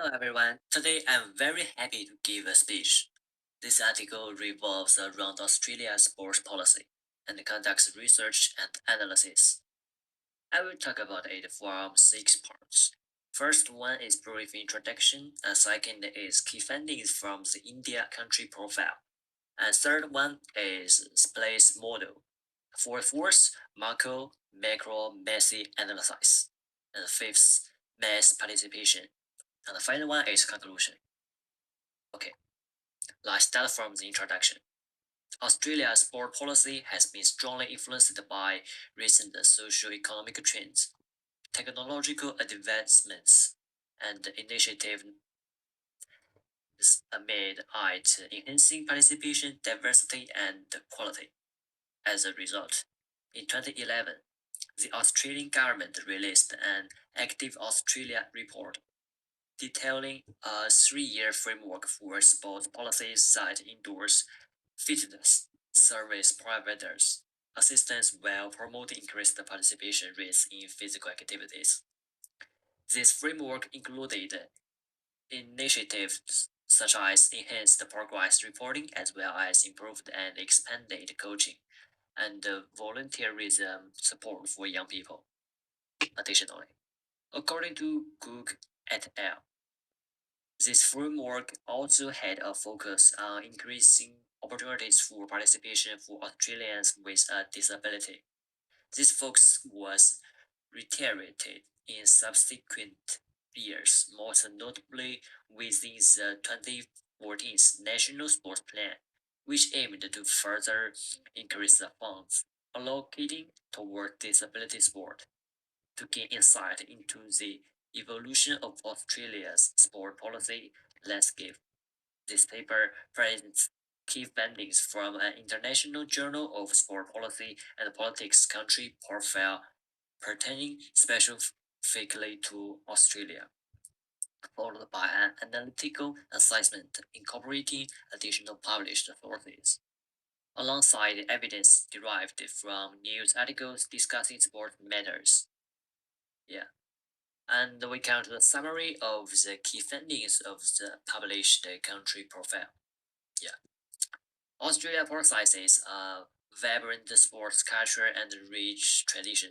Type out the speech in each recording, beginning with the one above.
Hello everyone. Today I'm very happy to give a speech. This article revolves around Australia's sports policy and conducts research and analysis. I will talk about it from six parts. First one is brief introduction, and second is key findings from the India country profile, and third one is place model. Fourth, macro, messy analysis, and fifth, mass participation, and the final one is conclusion. Okay, let's start from the introduction. Australia's sport policy has been strongly influenced by recent socio-economic trends, technological advancements, and initiatives made at enhancing participation, diversity, and quality. As a result, in 2011, the Australian government released an Active Australia report detailing a 3-year framework for sport policies that endorse fitness service providers assistance while promoting increased participation rates in physical activities. This framework included initiatives such as enhanced progress reporting as well as improved and expanded coaching and volunteerism support for young people. Additionally, according to Cook et al., this framework also had a focus on increasing opportunities for participation for Australians with a disability. This focus was reiterated in subsequent years, most notably within the 2014 National Sports Plan, which aimed to further increase the funds allocating toward disability sport. To gain insight into the evolution of Australia's sport policy landscape, this paper presents key findings from an international journal of sport policy and politics country profile pertaining specifically to Australia, followed by an analytical assessment incorporating additional published authorities, alongside evidence derived from news articles discussing sport matters. Yeah. And we come to the summary of the key findings of the published country profile. Yeah. Australia possesses a vibrant sports culture and rich tradition,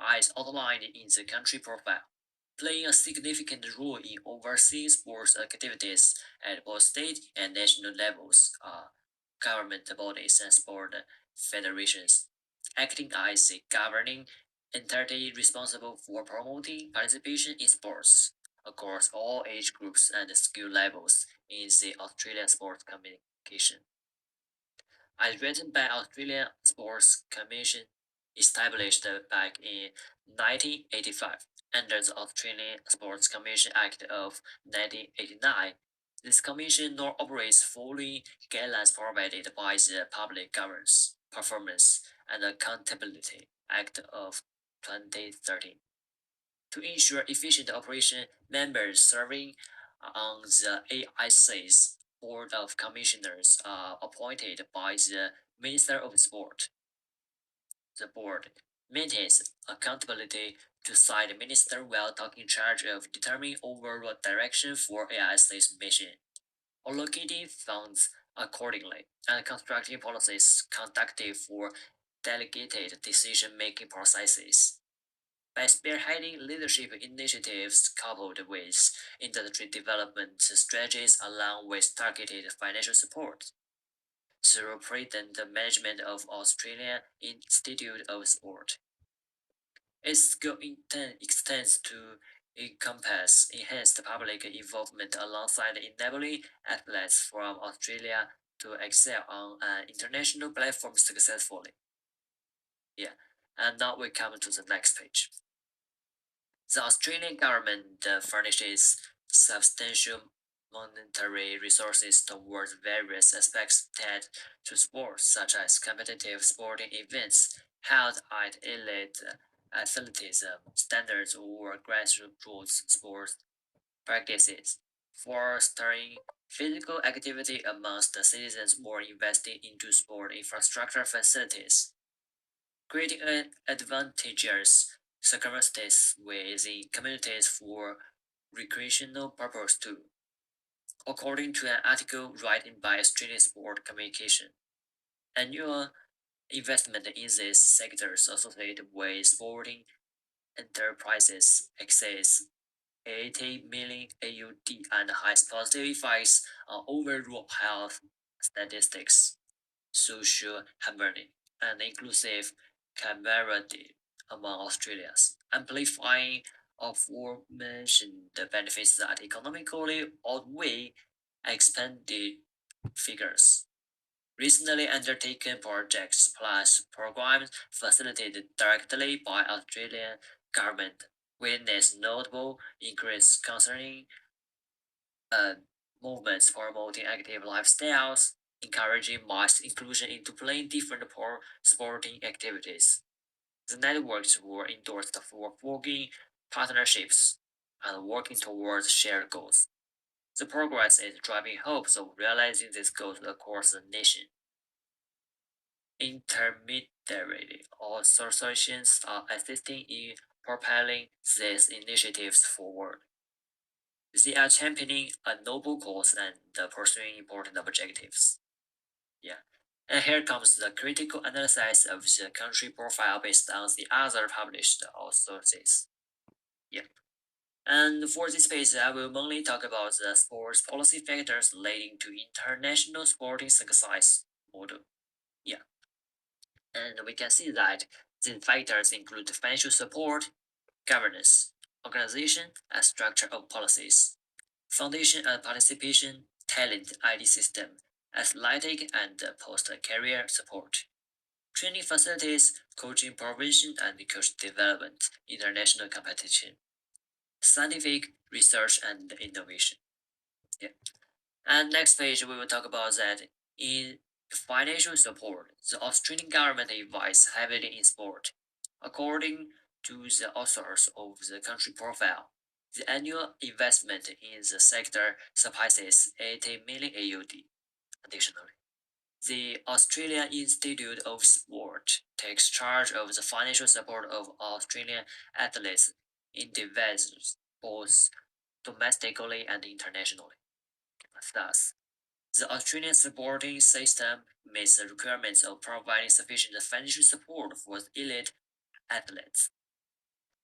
as outlined in the country profile, playing a significant role in overseeing sports activities at both state and national levels, government bodies and sport federations, acting as the governing entity responsible for promoting participation in sports across all age groups and skill levels in the Australian sports communication. As written by Australian Sports Commission, established back in 1985 under the Australian Sports Commission Act of 1989. This commission now operates following guidelines provided by the Public Governance, Performance and Accountability Act of 2013. To ensure efficient operation, members serving on the AIC's Board of Commissioners are appointed by the Minister of Sport. The board maintains accountability to side minister while taking charge of determining overall direction for AIC's mission, allocating funds accordingly, and constructing policies conducted for delegated decision-making processes. By spearheading leadership initiatives coupled with industry development strategies along with targeted financial support, through present management of Australian Institute of Sport. Its scope extends to encompass enhanced public involvement alongside enabling athletes from Australia to excel on an international platform successfully. Yeah, and now we come to the next page. The Australian government furnishes substantial monetary resources towards various aspects tied to sports, such as competitive sporting events held at elite athleticism standards or grassroots sports practices, fostering physical activity amongst the citizens or investing into sport infrastructure facilities, creating an advantageous circumstances within communities for recreational purpose too, according to an article written by Australian Sport Communication. Annual investment in these sectors associated with sporting enterprises exceeds 80 million AUD and has positive effects on overall health statistics, social harmony, and inclusive camaraderie among Australians, amplifying aforementioned benefits that economically outweigh expanded figures. Recently undertaken projects plus programs facilitated directly by Australian government witness notable increase concerning uh, movements promoting active lifestyles, encouraging mass inclusion into playing different sporting activities. The networks were endorsed for forging partnerships and working towards shared goals. The progress is driving hopes of realizing these goals across the nation. Intermediary associations are assisting in propelling these initiatives forward. They are championing a noble cause and pursuing important objectives. Yeah. And here comes the critical analysis of the country profile based on the other published sources. Yeah. And for this page, I will mainly talk about the sports policy factors leading to international sporting success model. Yeah. And we can see that these factors include financial support, governance, organization and structure of policies, foundation and participation, talent ID system, athletic and post-career support, training facilities, coaching provision and coach development, international competition, scientific research and innovation. Yeah. And next page, we will talk about that in financial support, the Australian government invests heavily in sport. According to the authors of the country profile, the annual investment in the sector surpasses 80 million AUD. Additionally, the Australian Institute of Sport takes charge of the financial support of Australian athletes in divisions both domestically and internationally. Thus, the Australian supporting system meets the requirements of providing sufficient financial support for the elite athletes.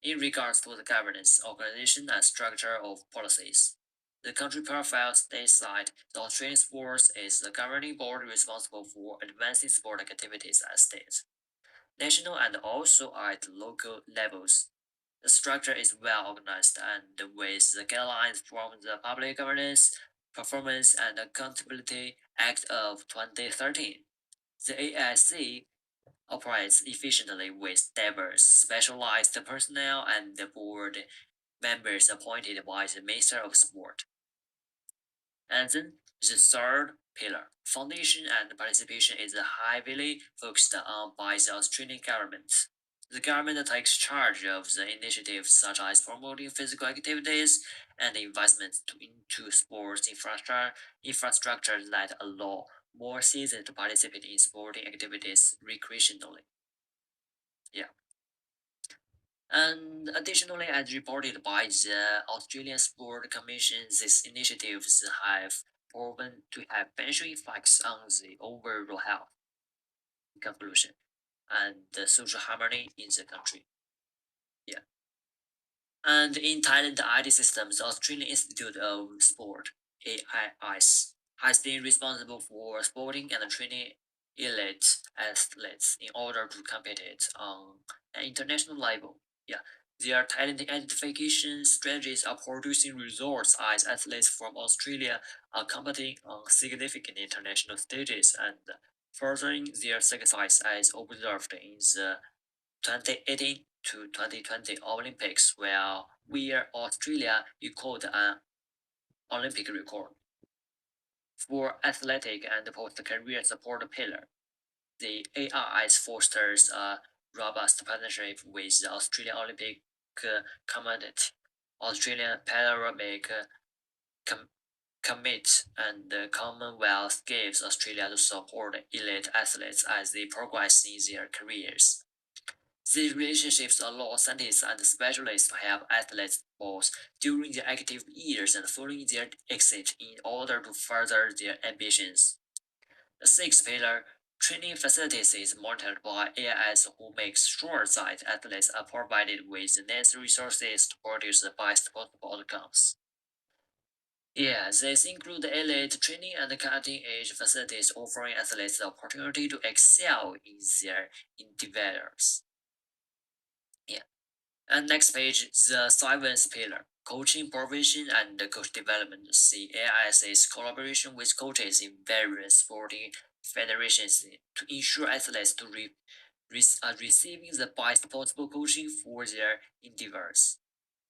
In regards to the governance, organization, and structure of policies, the country profile stateside, the Australian Sports is the governing board responsible for advancing sport activities at state, national, and also at local levels. The structure is well organized and with the guidelines from the Public Governance, Performance and Accountability Act of 2013. The AIC operates efficiently with diverse, specialized personnel and the board members appointed by the Minister of Sport. And then the third pillar, foundation and participation, is heavily focused on by the Australian government. The government takes charge of the initiatives such as promoting physical activities and investments into sports infrastructure that allow more citizens to participate in sporting activities recreationally. Yeah. And additionally, as reported by the Australian Sport Commission, these initiatives have proven to have beneficial effects on the overall health, conclusion, and the social harmony in the country. Yeah. And in Thailand, the ID systems, the Australian Institute of Sport (AIS) has been responsible for sporting and training elite athletes in order to compete on an international level. Yeah, their talent identification strategies are producing results as athletes from Australia are competing on significant international stages and furthering their success as observed in the 2018 to 2020 Olympics, where Australia recorded an Olympic record. For athletic and post-career support pillar, the ARS fosters a robust partnership with the Australian Olympic Committee, Australian Paralympic Com- Commit, and the Commonwealth gives Australia to support elite athletes as they progress in their careers. These relationships allow scientists and specialists to help athletes both during their active years and following their exit in order to further their ambitions. The sixth pillar, training facilities, is monitored by AIS, who makes sure that athletes are provided with the necessary resources to produce the best possible outcomes. Yeah, these include elite training and cutting-edge facilities offering athletes the opportunity to excel in their endeavors. Yeah. And next page, the seventh pillar, coaching provision and coach development. CAIS's collaboration with coaches in various sporting federations to ensure athletes to are receiving the best possible coaching for their endeavors.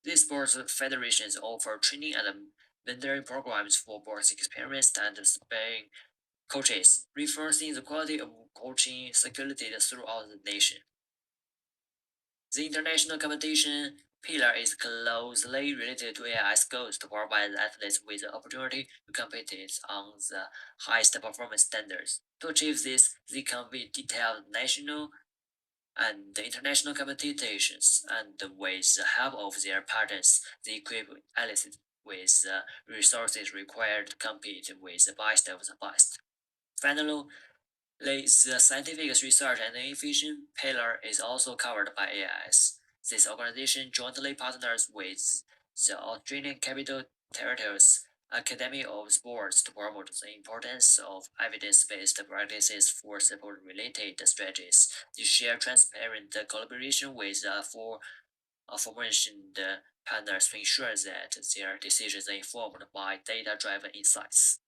These sports federations offer training and mentoring programs for both experienced and aspiring coaches, reinforcing the quality of coaching circulated throughout the nation. The international competition pillar is closely related to AI's goals to provide athletes with the opportunity to compete on the highest performance standards. To achieve this, they convene detailed national and international competitions, and with the help of their partners, they equip athletes with the resources required to compete with the best of the best. Finally, the scientific research and innovation pillar is also covered by AIS. This organization jointly partners with the Australian Capital Territories Academy of Sports to promote the importance of evidence-based practices for sport-related strategies. They share transparent collaboration with aforementioned partners to ensure that their decisions are informed by data-driven insights.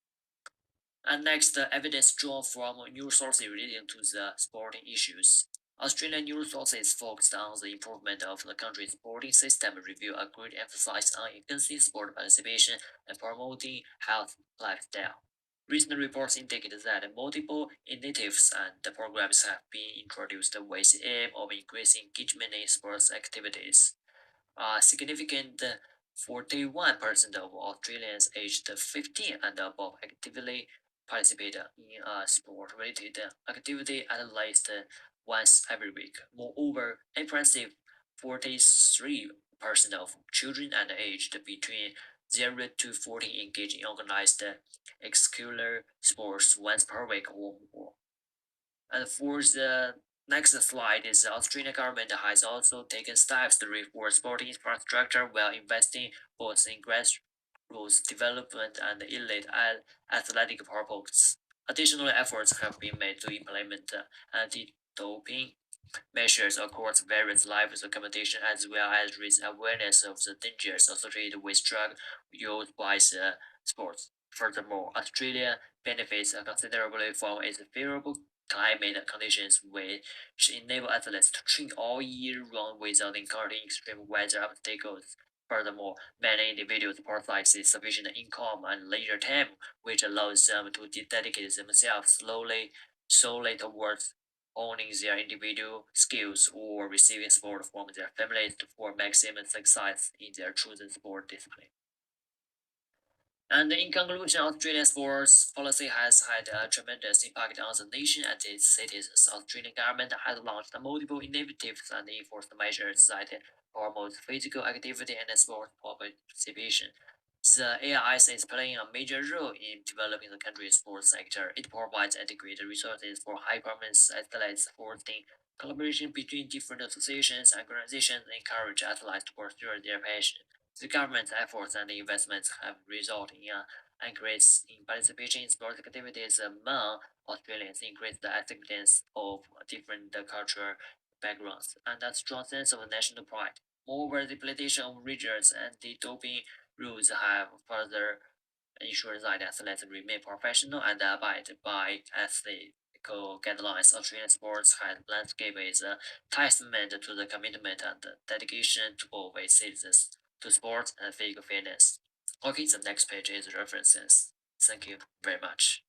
And next, the evidence drawn from news sources relating to the sporting issues. Australian news sources focused on the improvement of the country's sporting system, review a great emphasis on increasing sport participation and promoting health lifestyle. Recent reports indicate that multiple initiatives and programs have been introduced with the aim of increasing engagement in sports activities. A significant 41% of Australians aged 15 and above actively participate in a sport-related activity at least once every week. Moreover, impressive 43% of children and aged between 0 to 14 engage in organized extracurricular sports once per week or more. And for the next slide is the Australian government has also taken steps to reinforce sporting infrastructure while investing both in grassroots development and elite athletic programs. Additional efforts have been made to implement anti-doping measures across various levels of competition as well as raise awareness of the dangers associated with drug use by the sports. Furthermore, Australia benefits considerably from its favorable climate conditions which enable athletes to train all year round without encountering extreme weather obstacles. Furthermore, many individuals possess sufficient income and leisure time, which allows them to dedicate themselves solely towards owning their individual skills or receiving support from their families for maximum success in their chosen sport discipline. And in conclusion, Australian sports policy has had a tremendous impact on the nation and its citizens. The Australian government has launched multiple initiatives and enforced measures that promote physical activity and sport participation. The AIS is playing a major role in developing the country's sports sector. It provides adequate resources for high performance athletes, fostering collaboration between different associations and organizations, and encourage athletes to pursue their passion. The government's efforts and investments have resulted in an increase in participation in sports activities among Australians, increased the acceptance of different cultural backgrounds, and a strong sense of national pride. Moreover, the implementation of rigorous anti-doping rules have further ensured that athletes remain professional and abide by ethical guidelines. Australian sports landscape is a testament to the commitment and dedication of its citizens to sports and physical fitness. Okay, the next page is references. Thank you very much.